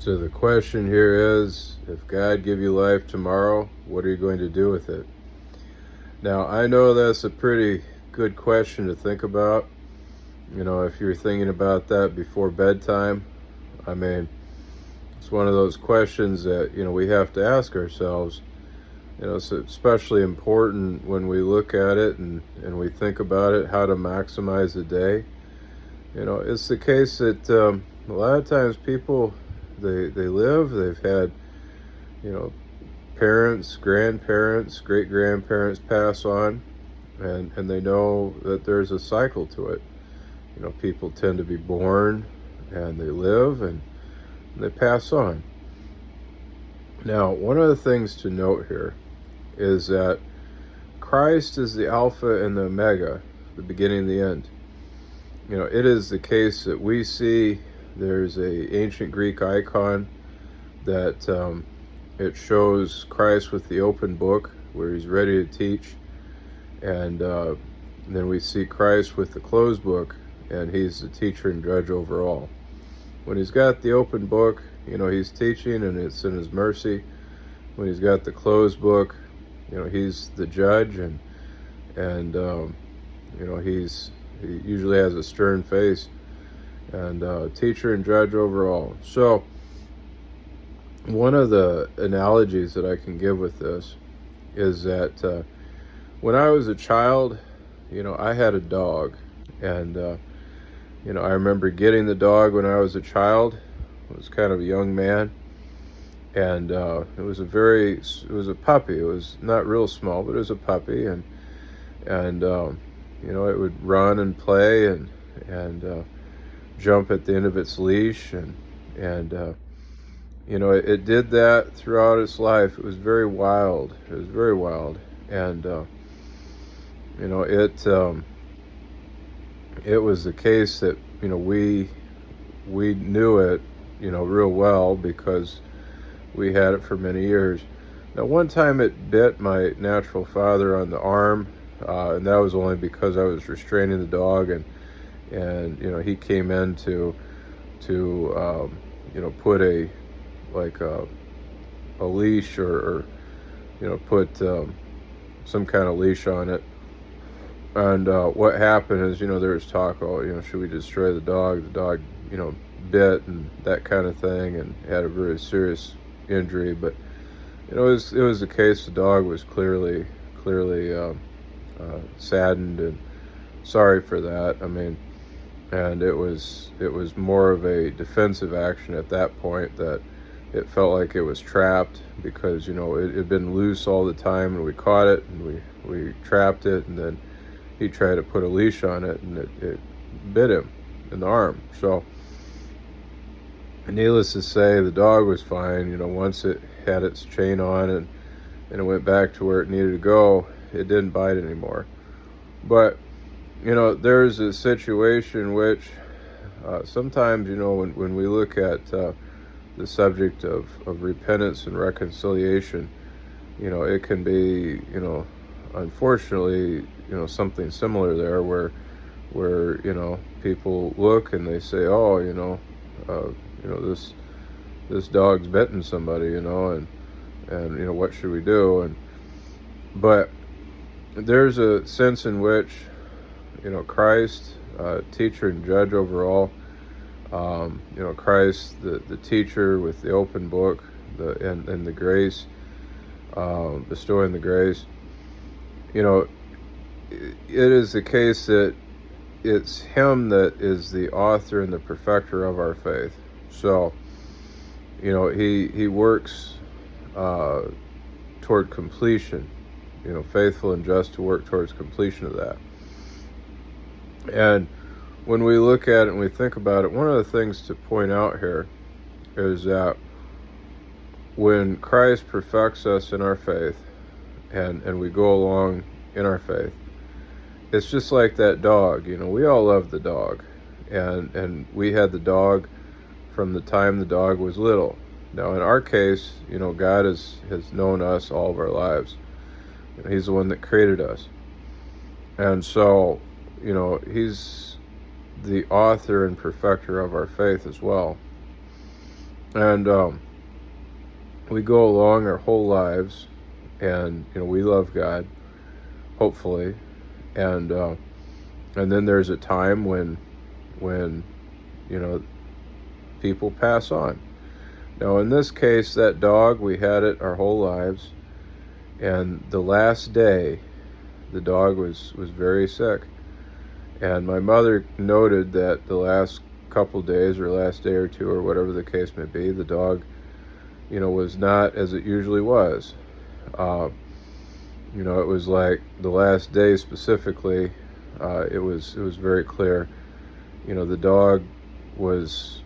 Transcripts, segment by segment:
So the question here is, if God give you life tomorrow, what are you going to do with it? Now, I know that's a pretty good question to think about. If you're thinking about that before bedtime, I mean, it's one of those questions that, we have to ask ourselves. It's especially important when we look at it and we think about it, how to maximize the day. It's the case that a lot of times people, they've had, you know, parents, grandparents, great grandparents pass on, and they know that there's a cycle to it. People tend to be born and they live and they pass on. Now, one of the things to note here is that Christ is the Alpha and the Omega, the beginning and the end. It is the case that we see there's a ancient Greek icon that it shows Christ with the open book where he's ready to teach, and then we see Christ with the closed book, and he's the teacher and judge over all. When he's got the open book, he's teaching and it's in his mercy. When he's got the closed book, he's the judge, and he usually has a stern face, and teacher and judge over all. So one of the analogies that I can give with this is that when I was a child, I had a dog, and I remember getting the dog when I was a child. I was kind of a young man, and it was a puppy. It was not real small, but it was a puppy, and it would run and play and jump at the end of its leash, and it did that throughout its life. It was very wild. It was very wild, and it was the case that we knew it real well because we had it for many years. Now, one time it bit my natural father on the arm, and that was only because I was restraining the dog, and he came in to put a leash or put some kind of leash on it. And what happened is, there was talk, should we destroy the dog? The dog, bit and that kind of thing, and had a very serious injury. But it was the case the dog was clearly saddened and sorry for that. I mean, and it was more of a defensive action at that point, that it felt like it was trapped because it had been loose all the time, and we caught it and we trapped it, and then he tried to put a leash on it, and it bit him in the arm. So needless to say, the dog was fine. Once it had its chain on and it went back to where it needed to go, it didn't bite anymore. But there's a situation which sometimes when we look at the subject of repentance and reconciliation, it can be unfortunately something similar there, where people look and they say, oh, this dog's bitten somebody, and what should we do? But there's a sense in which Christ, teacher and judge over all, Christ, the teacher with the open book, and the grace, bestowing the grace, it is the case that it's him that is the author and the perfecter of our faith. So he works toward completion, faithful and just to work towards completion of that. And when we look at it and we think about it, one of the things to point out here is that when Christ perfects us in our faith, and we go along in our faith, it's just like that dog. We all love the dog, and we had the dog from the time the dog was little. Now, in our case, God has known us all of our lives. He's the one that created us, and so he's the author and perfecter of our faith as well. And we go along our whole lives, and we love God, hopefully, and then there's a time when people pass on. Now, in this case, that dog, we had it our whole lives, and the last day, the dog was very sick, and my mother noted that the last couple days, or last day or two, or whatever the case may be, the dog, was not as it usually was. Uh, it was like the last day specifically. It was very clear. The dog was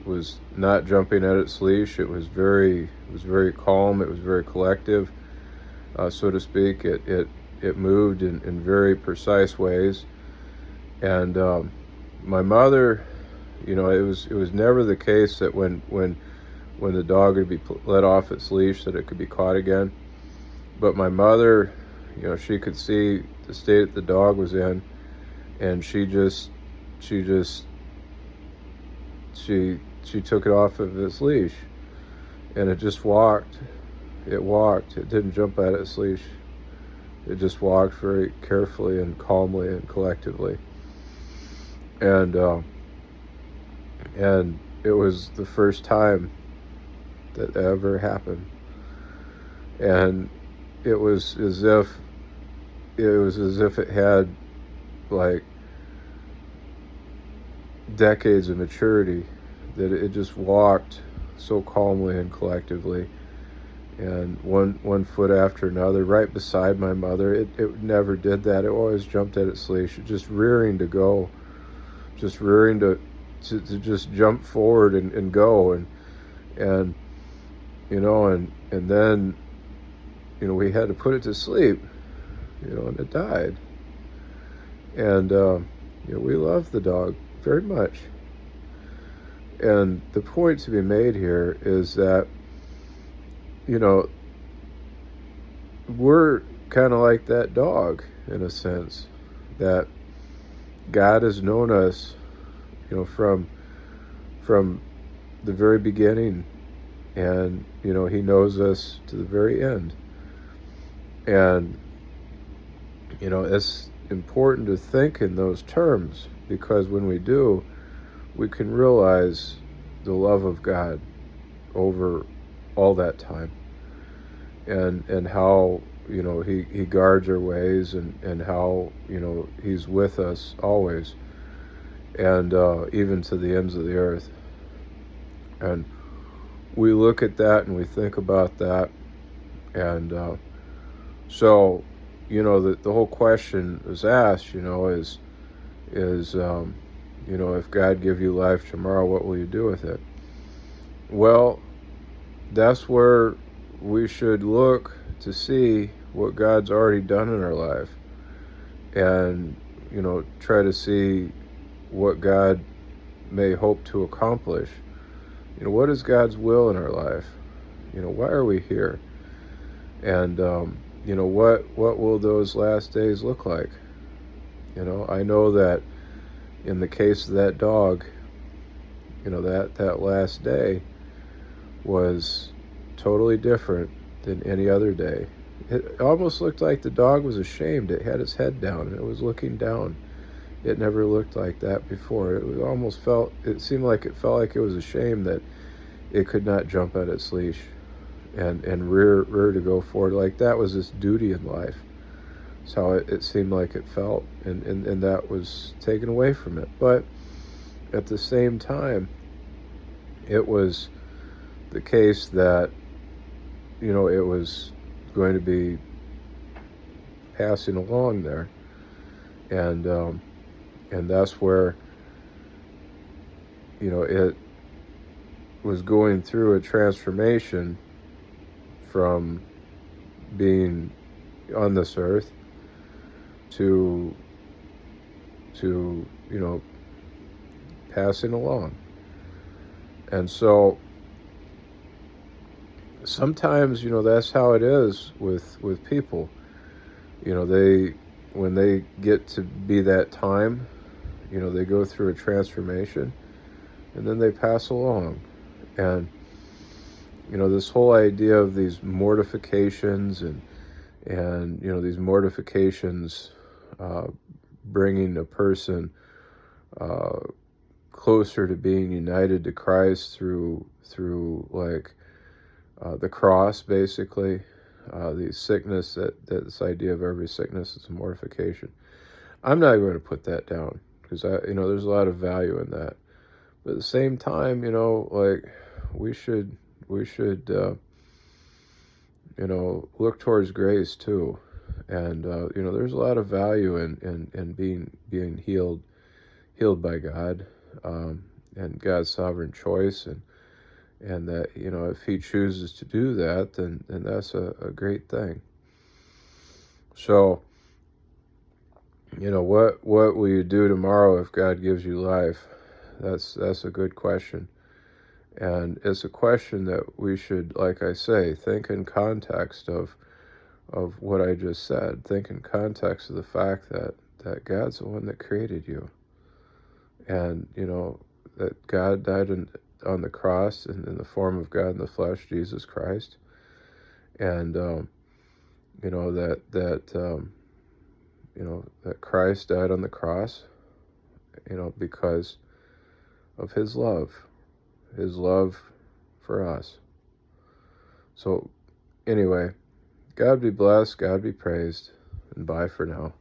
not jumping at its leash. It was very calm. It was very collective, so to speak. It moved in very precise ways, and my mother, it was never the case that when the dog would be let off its leash that it could be caught again. But my mother, she could see the state the dog was in, and she took it off of its leash, and it just walked. It walked. It didn't jump at its leash. It just walked very carefully and calmly and collectively. And it was the first time that ever happened. And it was as if it had like decades of maturity, that it just walked so calmly and collectively, and one foot after another, right beside my mother. It never did that. It always jumped at its leash, just rearing to go, just rearing to just jump forward and go, and and then we had to put it to sleep, and it died. And we love the dog very much. And the point to be made here is that, we're kind of like that dog in a sense, that God has known us, from the very beginning, and He knows us to the very end. And it's important to think in those terms, because when we do, we can realize the love of God over all that time, and how he guards our ways, and how He's with us always, and even to the ends of the earth. And we look at that and we think about that, and so the whole question is asked, is if God give you life tomorrow, what will you do with it? Well, that's where we should look to see what God's already done in our life, and try to see what God may hope to accomplish. What is God's will in our life? Why are we here? And what will those last days look like? I know that in the case of that dog, that last day was totally different than any other day. It almost looked like the dog was ashamed. It had its head down and it was looking down. It never looked like that before. It seemed like it felt like it was ashamed that it could not jump at its leash and rear to go forward. Like that was its duty in life. That's how it seemed like it felt, and that was taken away from it. But at the same time, it was the case that it was going to be passing along there, and that's where it was going through a transformation from being on this earth to passing along. And so sometimes that's how it is with people. When they get to be that time, they go through a transformation, and then they pass along. And this whole idea of these mortifications and these mortifications bringing a person closer to being united to Christ through like the cross, basically. The sickness, that this idea of every sickness is a mortification. I'm not going to put that down because there's a lot of value in that. But at the same time, like we should look towards grace too. And there's a lot of value in being healed by God, and God's sovereign choice, and that if He chooses to do that, then that's a great thing. So what will you do tomorrow if God gives you life? That's a good question. And it's a question that we should, like I say, think in context of what I just said. Think in context of the fact that God's the one that created you. And, that God died on the cross in the form of God in the flesh, Jesus Christ. And, that Christ died on the cross, because of His love for us. So anyway, God be blessed, God be praised, and bye for now.